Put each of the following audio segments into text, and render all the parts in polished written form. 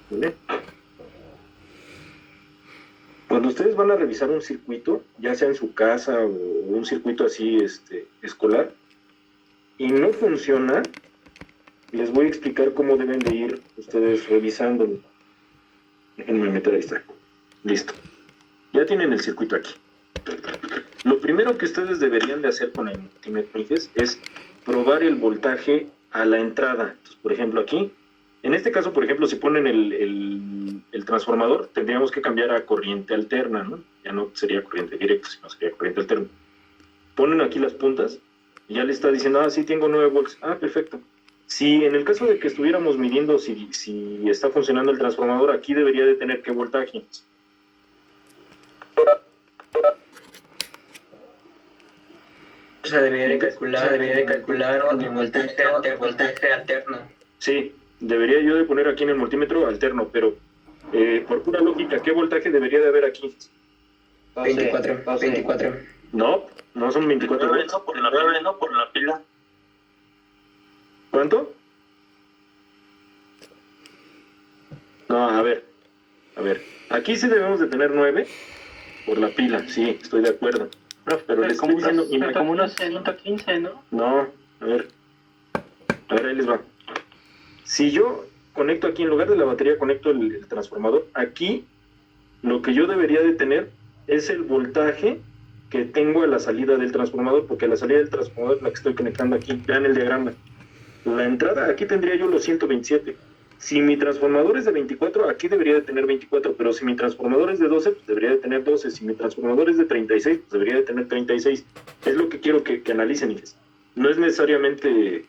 ¿Vale? Cuando ustedes van a revisar un circuito, ya sea en su casa o un circuito así escolar, y no funciona, les voy a explicar cómo deben de ir ustedes revisándolo. Déjenme meter ahí está. Listo. Ya tienen el circuito aquí. Lo primero que ustedes deberían de hacer con el multímetro es probar el voltaje a la entrada. Entonces, por ejemplo, aquí, en este caso, por ejemplo, si ponen el transformador, tendríamos que cambiar a corriente alterna, ¿no? Ya no sería corriente directa, sino sería corriente alterna. Ponen aquí las puntas y ya le está diciendo, sí, tengo 9 volts. Perfecto. Si en el caso de que estuviéramos midiendo si está funcionando el transformador, aquí debería de tener qué voltaje. O sea, debería de calcular el voltaje alterno. Sí, debería yo de poner aquí en el multímetro alterno, pero por pura lógica, ¿qué voltaje debería de haber aquí? 24. No, no son 24 volts. No, por la pila. ¿Cuánto? No, a ver. Aquí sí debemos de tener 9 por la pila, sí, estoy de acuerdo. Pero les estoy diciendo... Como unos 115, ¿no? No, a ver, ahí les va. Si yo conecto aquí, en lugar de la batería, conecto el transformador, aquí lo que yo debería de tener es el voltaje que tengo a la salida del transformador, porque la salida del transformador es la que estoy conectando aquí. Vean el diagrama. La entrada, aquí tendría yo los 127. Si mi transformador es de 24, aquí debería de tener 24, pero si mi transformador es de 12, pues debería de tener 12. Si mi transformador es de 36, pues debería de tener 36. Es lo que quiero que analicen, hijas. No es necesariamente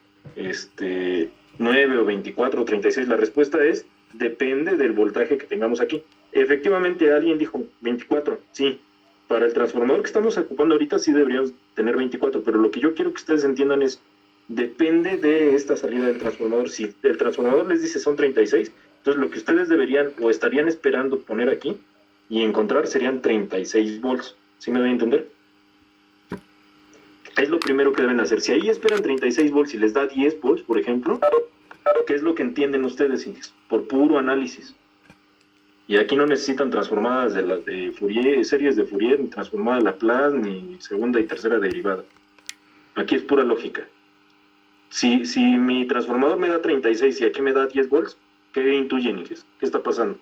9 o 24 o 36. La respuesta es, depende del voltaje que tengamos aquí. Efectivamente, alguien dijo 24, sí. Para el transformador que estamos ocupando ahorita sí deberíamos tener 24, pero lo que yo quiero que ustedes entiendan es, depende de esta salida del transformador. Si el transformador les dice son 36, entonces lo que ustedes deberían o estarían esperando poner aquí y encontrar serían 36 volts. ¿Sí me doy a entender? Es lo primero que deben hacer. Si ahí esperan 36 volts y les da 10 volts, por ejemplo, ¿qué es lo que entienden ustedes, por puro análisis? Y aquí no necesitan transformadas de las de Fourier, series de Fourier, ni transformada de Laplace, ni segunda y tercera derivada. Aquí es pura lógica. Si mi transformador me da 36 y aquí me da 10 volts, ¿qué intuyen, hijas? ¿Qué está pasando?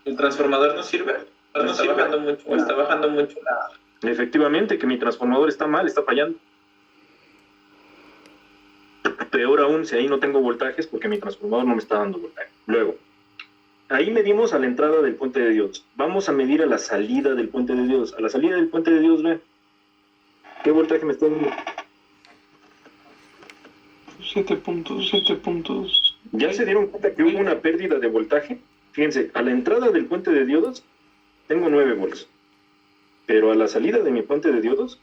El transformador no sirve. Está bajando mucho la... Efectivamente, que mi transformador está mal, está fallando. Peor aún, si ahí no tengo voltajes, porque mi transformador no me está dando voltaje. Luego, ahí medimos a la entrada del puente de diodos. Vamos a medir a la salida del puente de diodos. A la salida del puente de diodos, vean. ¿Qué voltaje me está dando? 7 puntos. ¿Ya se dieron cuenta que hubo una pérdida de voltaje? Fíjense, a la entrada del puente de diodos tengo 9 volts. Pero a la salida de mi puente de diodos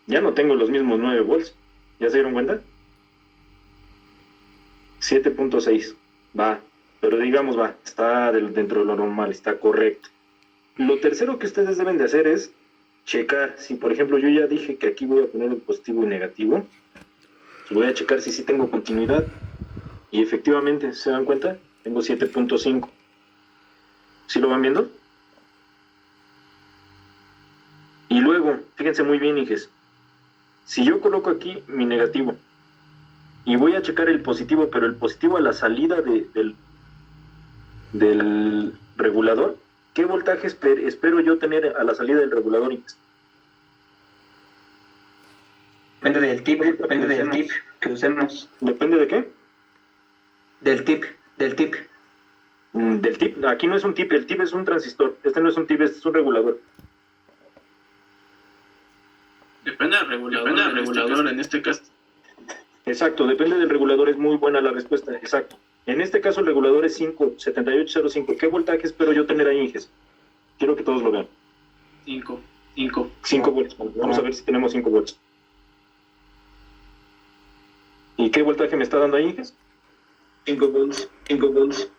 ya no tengo los mismos 9 volts. ¿Ya se dieron cuenta? 7.6. Va. Pero digamos, está dentro de lo normal, está correcto. Lo tercero que ustedes deben de hacer es checar. Si, por ejemplo, yo ya dije que aquí voy a poner el positivo y negativo, pues voy a checar si sí tengo continuidad. Y efectivamente, ¿se dan cuenta? Tengo 7.5. ¿Sí lo van viendo? Y luego, fíjense muy bien, hijes. Si yo coloco aquí mi negativo y voy a checar el positivo, pero el positivo a la salida del regulador, ¿qué voltaje espero yo tener a la salida del regulador? Depende del tip que usemos. ¿Depende de qué? Del tip. Del tip. Aquí no es un tip, el tip es un transistor. Este no es un tip, este es un regulador. Depende del regulador en este caso. Exacto, depende del regulador, es muy buena la respuesta, exacto. En este caso el regulador es 7805. ¿Qué voltaje espero yo tener ahí, Inges? Quiero que todos lo vean. 5. 5 volts. Vamos a ver si tenemos 5 volts. ¿Y qué voltaje me está dando ahí, Inges? 5 volts.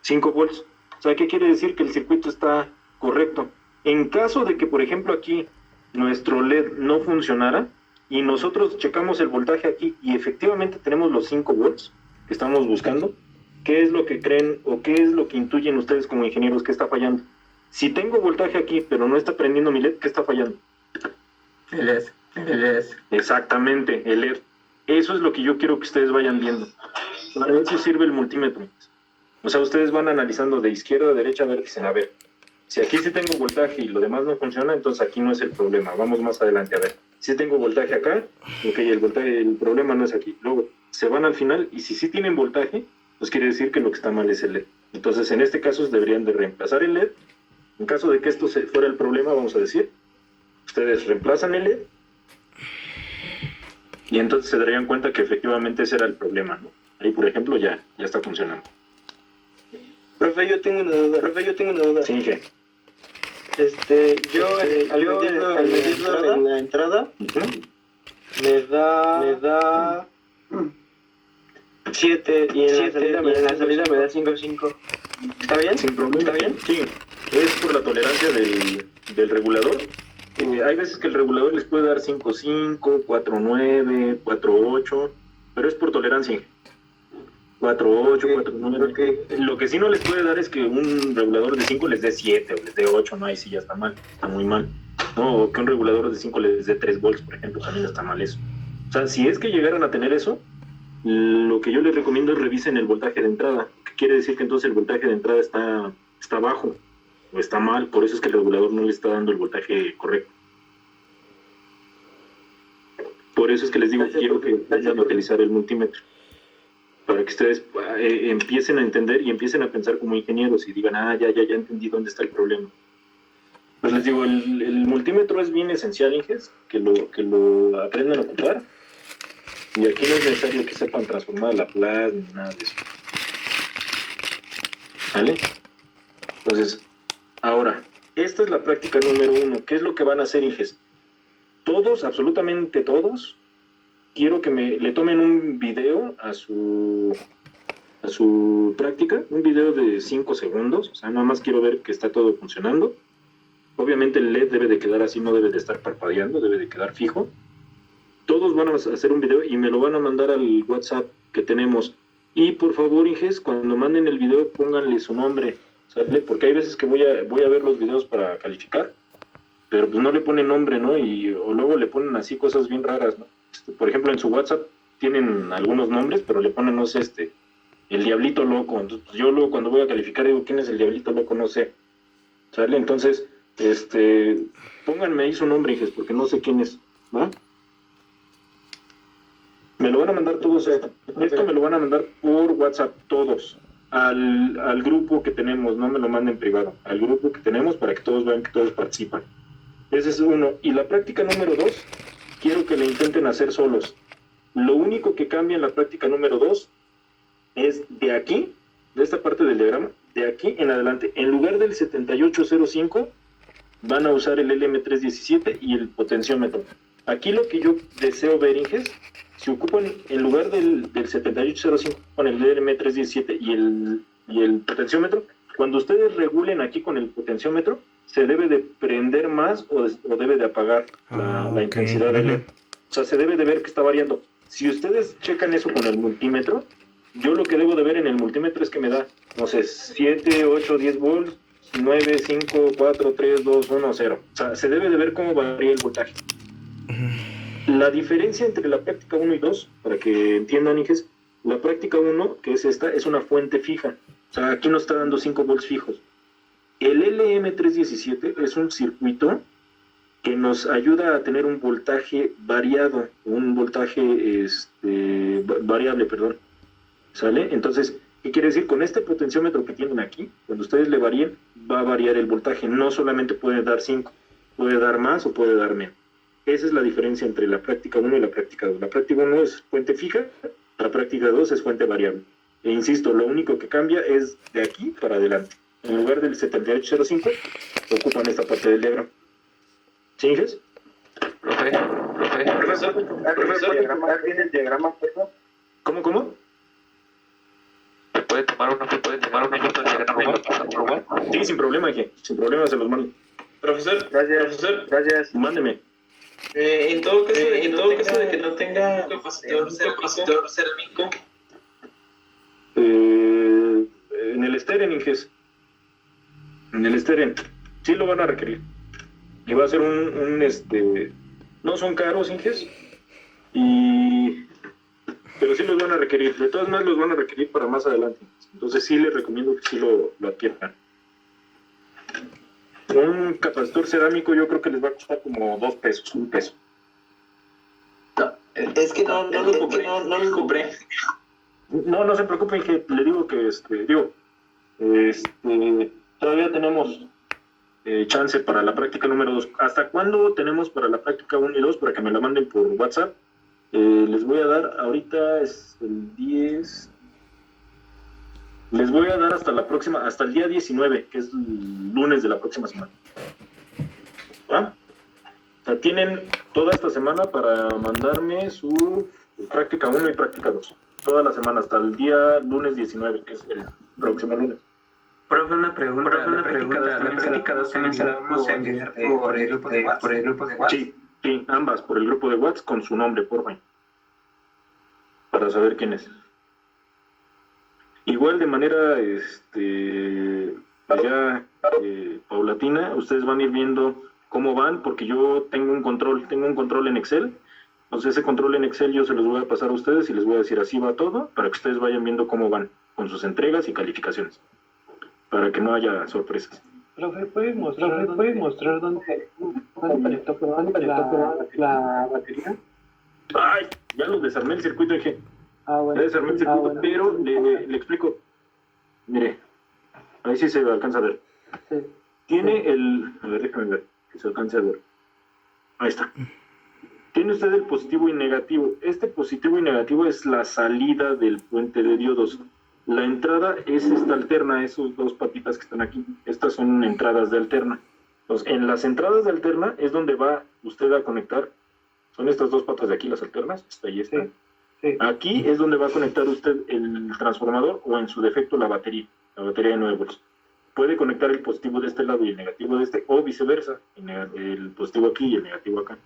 5 volts. O sea, ¿qué quiere decir? Que el circuito está correcto. En caso de que, por ejemplo, aquí nuestro LED no funcionara y nosotros checamos el voltaje aquí y efectivamente tenemos los 5 volts que estamos buscando, ¿qué es lo que creen o qué es lo que intuyen ustedes como ingenieros que está fallando? Si tengo voltaje aquí, pero no está prendiendo mi LED, ¿qué está fallando? El LED. Exactamente, el LED. Eso es lo que yo quiero que ustedes vayan viendo. Para eso sirve el multímetro. O sea, ustedes van analizando de izquierda a derecha a ver, dicen, a ver, si aquí sí tengo voltaje y lo demás no funciona, entonces aquí no es el problema. Vamos más adelante a ver. Si tengo voltaje acá, ok, el problema no es aquí. Luego se van al final y si sí tienen voltaje, pues quiere decir que lo que está mal es el LED. Entonces, en este caso deberían de reemplazar el LED. En caso de que esto fuera el problema, vamos a decir, ustedes reemplazan el LED y entonces se darían cuenta que efectivamente ese era el problema, ¿no? Ahí, por ejemplo, ya está funcionando. Profe, yo tengo una duda. Sí, ¿qué? Al medirlo en la entrada, me da 7 y en la salida me da 5.5. ¿Está bien? Sin problema. ¿Está bien? Sí. Es por la tolerancia del regulador. Hay veces que el regulador les puede dar 5.5, 4.9, 4.8, pero es por tolerancia. 4.8, 4.9. Okay. Lo que sí no les puede dar es que un regulador de 5 les dé 7 o les dé 8, no, ahí sí ya está mal, está muy mal. No, o que un regulador de 5 les dé 3 volts, por ejemplo, también está mal eso. O sea, si es que llegaran a tener eso, lo que yo les recomiendo es revisen el voltaje de entrada, que quiere decir que entonces el voltaje de entrada está bajo o está mal, por eso es que el regulador no le está dando el voltaje correcto. Por eso es que les digo, quiero que vayan a utilizar el multímetro, para que ustedes empiecen a entender y empiecen a pensar como ingenieros y digan, ya entendí dónde está el problema. Pues les digo, el multímetro es bien esencial, Inges, que lo aprendan a ocupar. Y aquí no es necesario que sepan transformar la plasma ni nada de eso. ¿Vale? Entonces, ahora, esta es la práctica número 1. ¿Qué es lo que van a hacer, Inges? Todos, absolutamente todos, quiero que le tomen un video a su práctica, un video de 5 segundos, o sea, nada más quiero ver que está todo funcionando. Obviamente el LED debe de quedar así, no debe de estar parpadeando, debe de quedar fijo. Todos van a hacer un video y me lo van a mandar al WhatsApp que tenemos. Y por favor, Inges, cuando manden el video, pónganle su nombre, ¿sale? Porque hay veces que voy a ver los videos para calificar, pero pues no le ponen nombre, ¿no? O luego le ponen así cosas bien raras, ¿no? Por ejemplo, en su WhatsApp tienen algunos nombres, pero le ponen, no sé, el Diablito Loco. Entonces, pues yo luego cuando voy a calificar digo, ¿quién es el Diablito Loco? No sé, ¿sale? Entonces, pónganme ahí su nombre, Inges, porque no sé quién es, ¿va? Me lo van a mandar todos esto me lo van a mandar por WhatsApp todos, al grupo que tenemos, no me lo manden privado, al grupo que tenemos para que todos vean que todos participan. Ese es uno. Y la práctica número 2, quiero que la intenten hacer solos. Lo único que cambia en la práctica número 2 es de aquí, de esta parte del diagrama, de aquí en adelante, en lugar del 7805, van a usar el LM317 y el potenciómetro. Aquí lo que yo deseo ver, Inges, si ocupan en lugar del 7805 con el LM317 y el potenciómetro, cuando ustedes regulen aquí con el potenciómetro, se debe de prender más o debe de apagar la intensidad del LED. O sea, se debe de ver que está variando. Si ustedes checan eso con el multímetro, yo lo que debo de ver en el multímetro es que me da, no sé, 7, 8, 10 volts, 9, 5, 4, 3, 2, 1, 0. O sea, se debe de ver cómo varía el voltaje. La diferencia entre la práctica 1 y 2, para que entiendan, Inges, la práctica 1, que es esta, es una fuente fija. O sea, aquí nos está dando 5 volts fijos. El LM317 es un circuito que nos ayuda a tener un voltaje variado, un voltaje variable, perdón. ¿Sale? Entonces, ¿qué quiere decir? Con este potenciómetro que tienen aquí, cuando ustedes le varíen, va a variar el voltaje. No solamente puede dar 5, puede dar más o puede dar menos. Esa es la diferencia entre la práctica 1 y la práctica 2. La práctica 1 es fuente fija, la práctica 2 es fuente variable. E insisto, lo único que cambia es de aquí para adelante. En lugar del 7805, ocupan esta parte del diagrama. ¿Sí, Inges? Profesor, ¿puede tomar bien el diagrama, por favor? ¿Cómo? ¿Puede tomar una foto del diagrama? Sí, sin problema, Inge. Sin problema se los mando. Profesor, Gracias. Mándeme. En todo caso de que no tenga un capacitor cerámico, el Steren, Inges. En el Steren. Sí lo van a requerir. Y va a ser no son caros, Inges. Pero sí los van a requerir. De todas maneras los van a requerir para más adelante. Entonces sí les recomiendo que sí lo adquieran. Un capacitor cerámico yo creo que les va a costar como 2 pesos, 1 peso. Es que no lo compré. No se preocupen, que le digo que todavía tenemos chance para la práctica número 2. ¿Hasta cuándo tenemos para la práctica 1 y 2? Para que me la manden por WhatsApp. Les voy a dar, ahorita es el 10. Les voy a dar hasta el día 19, que es el lunes de la próxima semana. ¿Va? O sea, tienen toda esta semana para mandarme su práctica 1 y práctica 2. Toda la semana, hasta el día lunes 19, que es el próximo lunes. Profe, una pregunta. La práctica 2 también se la vamos a enviar por el grupo de WhatsApp. Sí, ambas, por el grupo de WhatsApp con su nombre, por favor. Para saber quién es. Igual de manera paulatina, ustedes van a ir viendo cómo van, porque yo tengo un control en Excel. Entonces ese control en Excel yo se los voy a pasar a ustedes y les voy a decir así va todo, para que ustedes vayan viendo cómo van con sus entregas y calificaciones, para que no haya sorpresas. Profe, ¿puedes mostrar dónde conectó la batería? Ay, ya los desarmé el circuito, dije. Bueno. Ya desarmé el circuito, pero le explico. Mire, ahí sí se alcanza a ver. Sí. Tiene a ver, déjame ver, que se alcance a ver. Ahí está. Tiene usted el positivo y negativo. Este positivo y negativo es la salida del puente de diodos. La entrada es esta alterna, esos 2 patitas que están aquí. Estas son entradas de alterna. Entonces, en las entradas de alterna es donde va usted a conectar. Son estas 2 patas de aquí, las alternas. Ahí está. Sí. Aquí es donde va a conectar usted el transformador o en su defecto la batería de 9 volts. Puede conectar el positivo de este lado y el negativo de este, o viceversa, el positivo aquí y el negativo acá.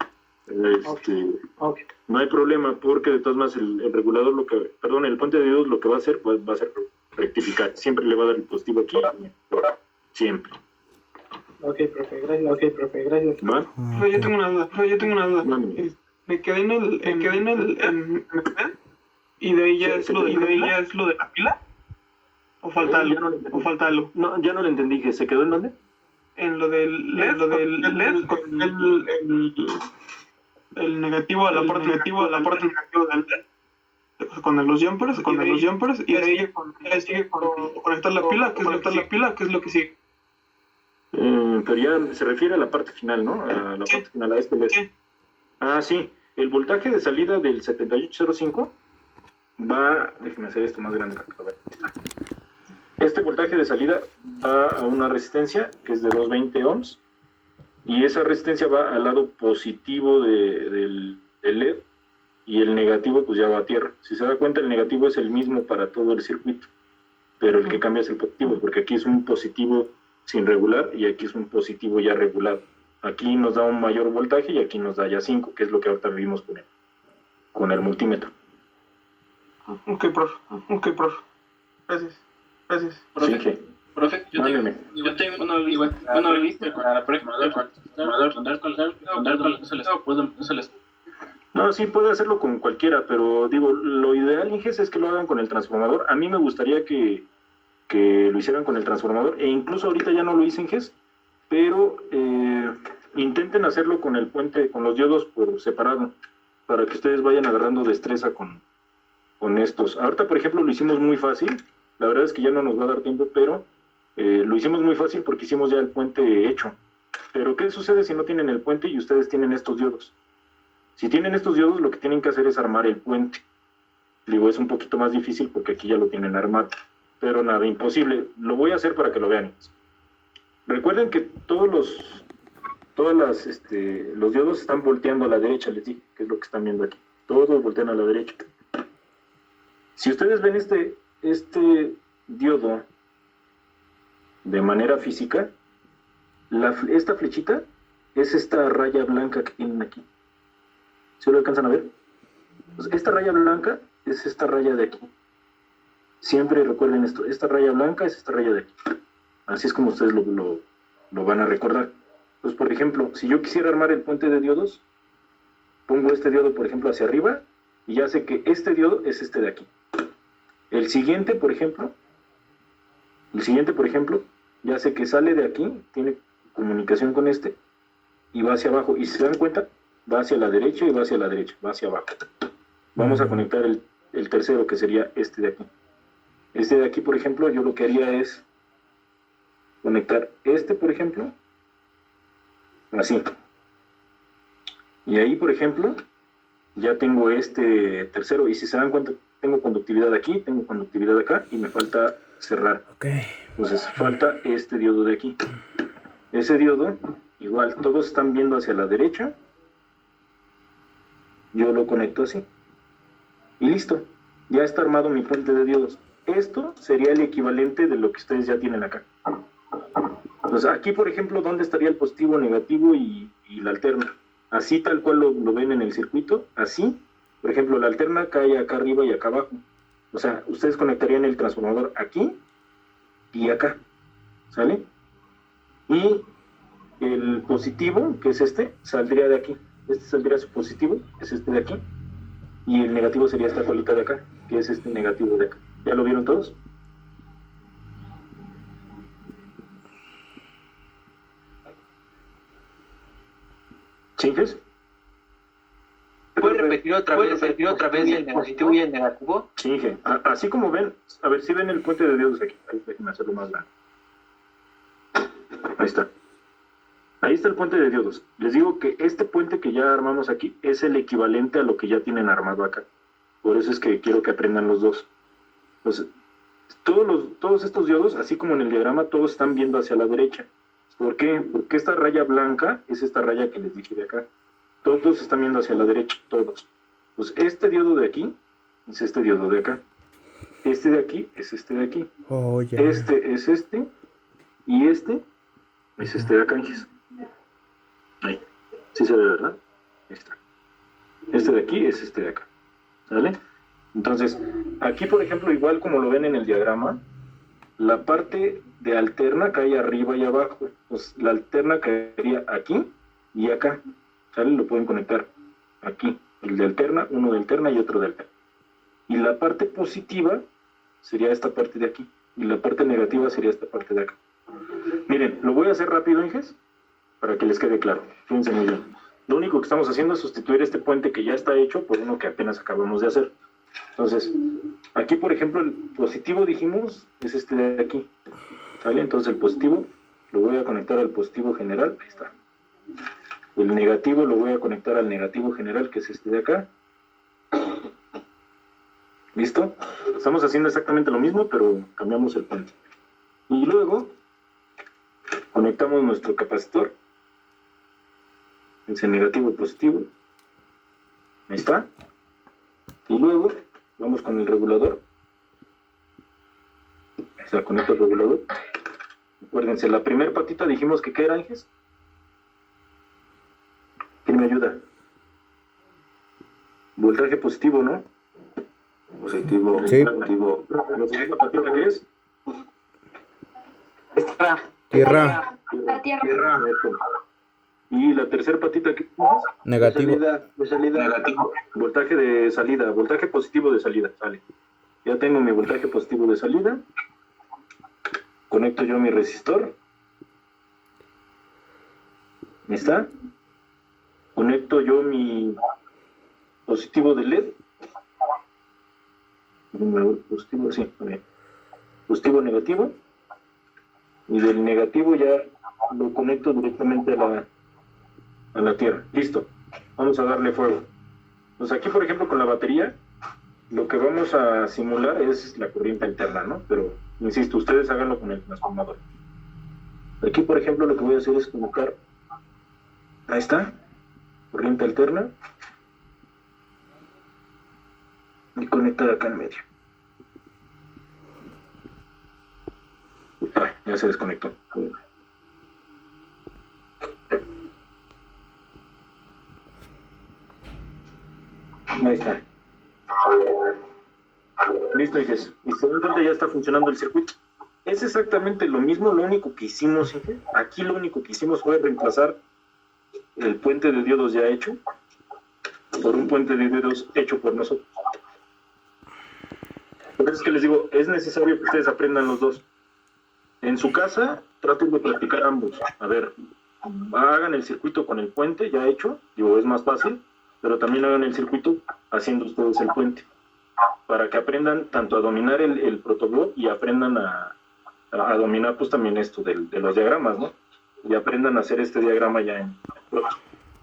Okay. No hay problema, porque de todas maneras el regulador, el puente de diodos lo que va a hacer, pues va a ser rectificar. Siempre le va a dar el positivo aquí, siempre. Ok, profe, gracias. ¿Va? Pero yo tengo una duda. Mande. Me quedé en el y de ahí ya es lo de la pila. ¿O falta algo? No, ya no lo entendí. ¿Que se quedó en dónde? En lo del LED, con el negativo a la parte negativo del LED, con los jumpers, y de ahí sigue con conectar la pila, que es lo que sigue. Pero ya se refiere a la parte final, ¿no? A la parte final, a este LED. Sí. Ah, sí. El voltaje de salida del 7805 va... Déjeme hacer esto más grande. A ver. Este voltaje de salida va a una resistencia que es de 220 ohms, y esa resistencia va al lado positivo del LED, y el negativo pues ya va a tierra. Si se da cuenta, el negativo es el mismo para todo el circuito, pero el que cambia es el positivo, porque aquí es un positivo sin regular y aquí es un positivo ya regulado. Aquí nos da un mayor voltaje y aquí nos da ya 5, que es lo que ahorita vimos con el multímetro. Ok, profe. Gracias. Sí, que... Profe, yo tengo una lista para la próxima no se les. No, sí puede hacerlo con cualquiera, pero digo, lo ideal, Inges, es que lo hagan con el transformador. A mí me gustaría que lo hicieran con el transformador, e incluso ahorita ya no lo hice, Inges, pero intenten hacerlo con el puente, con los diodos por separado, para que ustedes vayan agarrando destreza con estos. Ahorita, por ejemplo, lo hicimos muy fácil. La verdad es que ya no nos va a dar tiempo, pero lo hicimos muy fácil porque hicimos ya el puente hecho. Pero ¿qué sucede si no tienen el puente y ustedes tienen estos diodos? Si tienen estos diodos, lo que tienen que hacer es armar el puente. Digo, es un poquito más difícil porque aquí ya lo tienen armado. Pero nada, imposible. Lo voy a hacer para que lo vean. Recuerden que los diodos están volteando a la derecha, les dije, que es lo que están viendo aquí. Todos voltean a la derecha. Si ustedes ven este diodo de manera física, esta flechita es esta raya blanca que tienen aquí. ¿Sí lo alcanzan a ver? Pues esta raya blanca es esta raya de aquí. Siempre recuerden esto, esta raya blanca es esta raya de aquí. Así es como ustedes lo van a recordar. Entonces, por ejemplo, si yo quisiera armar el puente de diodos, pongo este diodo, por ejemplo, hacia arriba, y ya sé que este diodo es este de aquí. El siguiente, por ejemplo, ya sé que sale de aquí, tiene comunicación con este, y va hacia abajo. Y si se dan cuenta, va hacia la derecha y va hacia la derecha, va hacia abajo. Vamos a conectar el tercero, que sería este de aquí. Este de aquí, por ejemplo, yo lo que haría es conectar este, por ejemplo, así. Y ahí, por ejemplo, ya tengo este tercero. Y si se dan cuenta, tengo conductividad aquí, tengo conductividad acá, y me falta cerrar. Okay. Entonces, falta este diodo de aquí. Ese diodo, igual, todos están viendo hacia la derecha. Yo lo conecto así. Y listo. Ya está armado mi puente de diodos. Esto sería el equivalente de lo que ustedes ya tienen acá. Entonces, aquí, por ejemplo, ¿dónde estaría el positivo, negativo y la alterna? Así tal cual lo ven en el circuito, así. Por ejemplo, la alterna cae acá arriba y acá abajo. O sea, ustedes conectarían el transformador aquí y acá. ¿Sale? Y el positivo, que es este, saldría de aquí. Este saldría su positivo, que es este de aquí. Y el negativo sería esta colita de acá, que es este negativo de acá. ¿Ya lo vieron todos? ¿Sí, Inges? ¿Puedes repetir otra vez el positivo y el negativo? Sí, Inge. Así como ven, a ver si ven el puente de diodos aquí. Ahí, déjenme hacerlo más grande. Ahí está. Ahí está el puente de diodos. Les digo que este puente que ya armamos aquí es el equivalente a lo que ya tienen armado acá. Por eso es que quiero que aprendan los dos. Entonces, todos estos diodos, así como en el diagrama, todos están viendo hacia la derecha. ¿Por qué? Porque esta raya blanca es esta raya que les dije de acá. Todos están viendo hacia la derecha, todos. Pues este diodo de aquí es este diodo de acá. Este de aquí es este de aquí. Oh, yeah. Este es este. Y este es este de acá. Ahí. Sí se ve, ¿verdad? Ahí está. Este de aquí es este de acá. ¿Sale? Entonces, aquí, por ejemplo, igual como lo ven en el diagrama, la parte de alterna cae arriba y abajo. Pues la alterna caería aquí y acá. ¿Sale? Lo pueden conectar aquí. El de alterna, uno de alterna y otro de alterna. Y la parte positiva sería esta parte de aquí. Y la parte negativa sería esta parte de acá. Miren, lo voy a hacer rápido, Inges, para que les quede claro. Fíjense muy bien. Lo único que estamos haciendo es sustituir este puente que ya está hecho por uno que apenas acabamos de hacer. Entonces, aquí, por ejemplo, el positivo, dijimos, es este de aquí. ¿Sale? Entonces el positivo lo voy a conectar al positivo general. Ahí está. El negativo lo voy a conectar al negativo general, que es este de acá. ¿Listo? Estamos haciendo exactamente lo mismo, pero cambiamos el puente. Y luego conectamos nuestro capacitor. Es el negativo y positivo. Ahí está. Y luego vamos con el regulador. Ahí está, conecto el regulador. Acuérdense, la primera patita dijimos que ¿qué era, Ángeles? ¿Quién me ayuda? Voltaje positivo, ¿no? Positivo. Sí. Positivo. ¿La segunda patita qué es? Tierra. La tierra. Y la tercera patita qué es? Negativo. De salida. Negativo. Voltaje de salida, voltaje positivo de salida, sale. Ya tengo mi voltaje positivo de salida. Conecto yo mi resistor. ¿Ahí está? Conecto yo mi positivo de LED. Positivo, sí, bien. Positivo, negativo. Y del negativo ya lo conecto directamente a la tierra. Listo. Vamos a darle fuego. Pues aquí, por ejemplo, con la batería, lo que vamos a simular es la corriente alterna, ¿no? Pero, insisto, ustedes háganlo con el transformador. Aquí, por ejemplo, lo que voy a hacer es colocar, ahí está, corriente alterna, y conectar acá en medio. Ya se desconectó. Ahí está. ¿Listo? Listo, Inges. Y se dan cuenta, ya está funcionando el circuito. Es exactamente lo mismo, lo único que hicimos, Inges. Aquí lo único que hicimos fue reemplazar el puente de diodos ya hecho por un puente de diodos hecho por nosotros. Por eso es que les digo, es necesario que ustedes aprendan los dos. En su casa, traten de practicar ambos. A ver, hagan el circuito con el puente ya hecho, digo, es más fácil, pero también hagan el circuito haciendo ustedes el puente, para que aprendan tanto a dominar el protoblock y aprendan a dominar pues también esto de los diagramas, ¿no? Y aprendan a hacer este diagrama ya en Proto.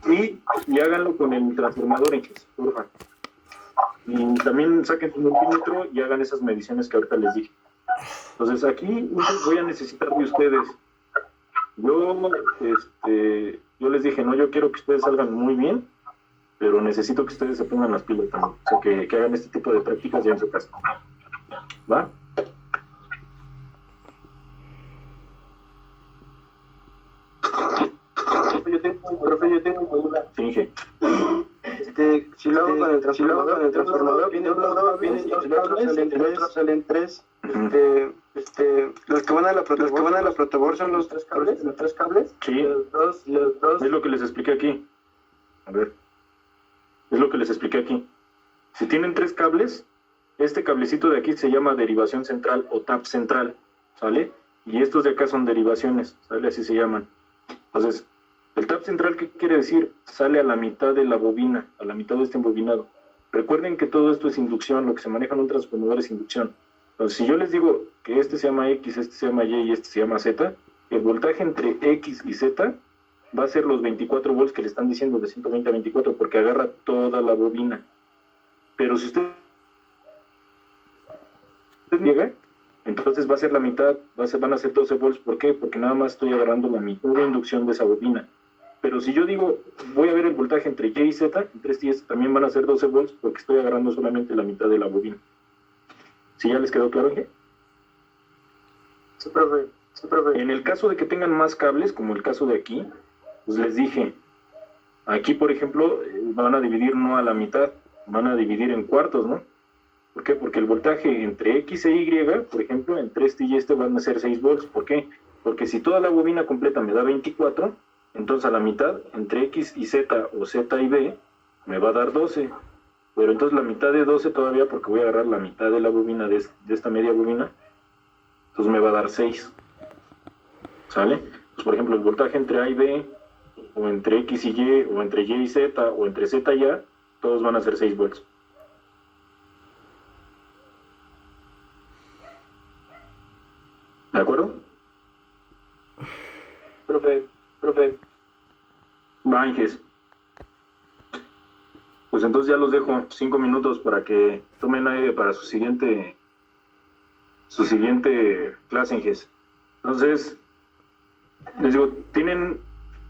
Y háganlo con el transformador en X, porfa. Y también saquen su multímetro y hagan esas mediciones que ahorita les dije. Entonces aquí voy a necesitar de ustedes. Yo les dije, no, yo quiero que ustedes salgan muy bien, pero necesito que ustedes se pongan las pilas también. O sea, que hagan este tipo de prácticas ya en su casa. ¿Va? Profe, yo tengo una duda. Sí, Inge. Si lo hago con el transformador, viene salen tres. Los que van a la protobor son los tres cables. Sí, los dos. Es lo que les expliqué aquí. A ver. Es lo que les expliqué aquí. Si tienen tres cables, este cablecito de aquí se llama derivación central o tap central, ¿sale? Y estos de acá son derivaciones, ¿sale? Así se llaman. Entonces, el tap central, ¿qué quiere decir? Sale a la mitad de la bobina, a la mitad de este embobinado. Recuerden que todo esto es inducción, lo que se maneja en un transformador es inducción. Entonces, si yo les digo que este se llama X, este se llama Y y este se llama Z, el voltaje entre X y Z va a ser los 24 volts que le están diciendo de 120 a 24, porque agarra toda la bobina. Pero si usted llega, entonces va a ser la mitad, van a ser 12 volts. ¿Por qué? Porque nada más estoy agarrando la mitad de inducción de esa bobina. Pero si yo digo, voy a ver el voltaje entre Y y Z, entre este y este también van a ser 12 volts, porque estoy agarrando solamente la mitad de la bobina. ¿Sí ya les quedó claro, Inge? Sí, profe. En el caso de que tengan más cables, como el caso de aquí, pues les dije, aquí por ejemplo, van a dividir no a la mitad, van a dividir en cuartos, ¿no? ¿Por qué? Porque el voltaje entre X e Y, por ejemplo, entre este y este van a ser 6 volts. ¿Por qué? Porque si toda la bobina completa me da 24, entonces a la mitad, entre X y Z o Z y B, me va a dar 12. Pero entonces la mitad de 12 todavía, porque voy a agarrar la mitad de la bobina, de esta media bobina, entonces me va a dar 6. ¿Sale? Pues por ejemplo, el voltaje entre A y B, o entre X y Y, o entre Y y Z, o entre Z y A, todos van a ser 6 volts. ¿De acuerdo? Profe. Va, Inges. Pues entonces ya los dejo 5 minutos para que tomen aire para su siguiente clase, Inges. Entonces, les digo, tienen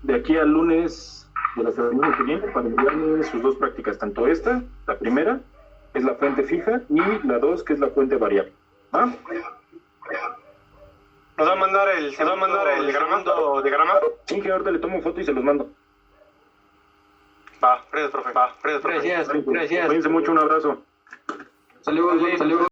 de aquí al lunes de la semana que viene para enviarme sus dos prácticas, tanto esta, la primera, que es la fuente fija, y la 2, que es la fuente variable. ¿Va? ¿Nos va a mandar el diagrama? Sí, que ahorita le tomo foto y se los mando. Va, gracias, profe. Gracias. Cuídense mucho, un abrazo. Saludos.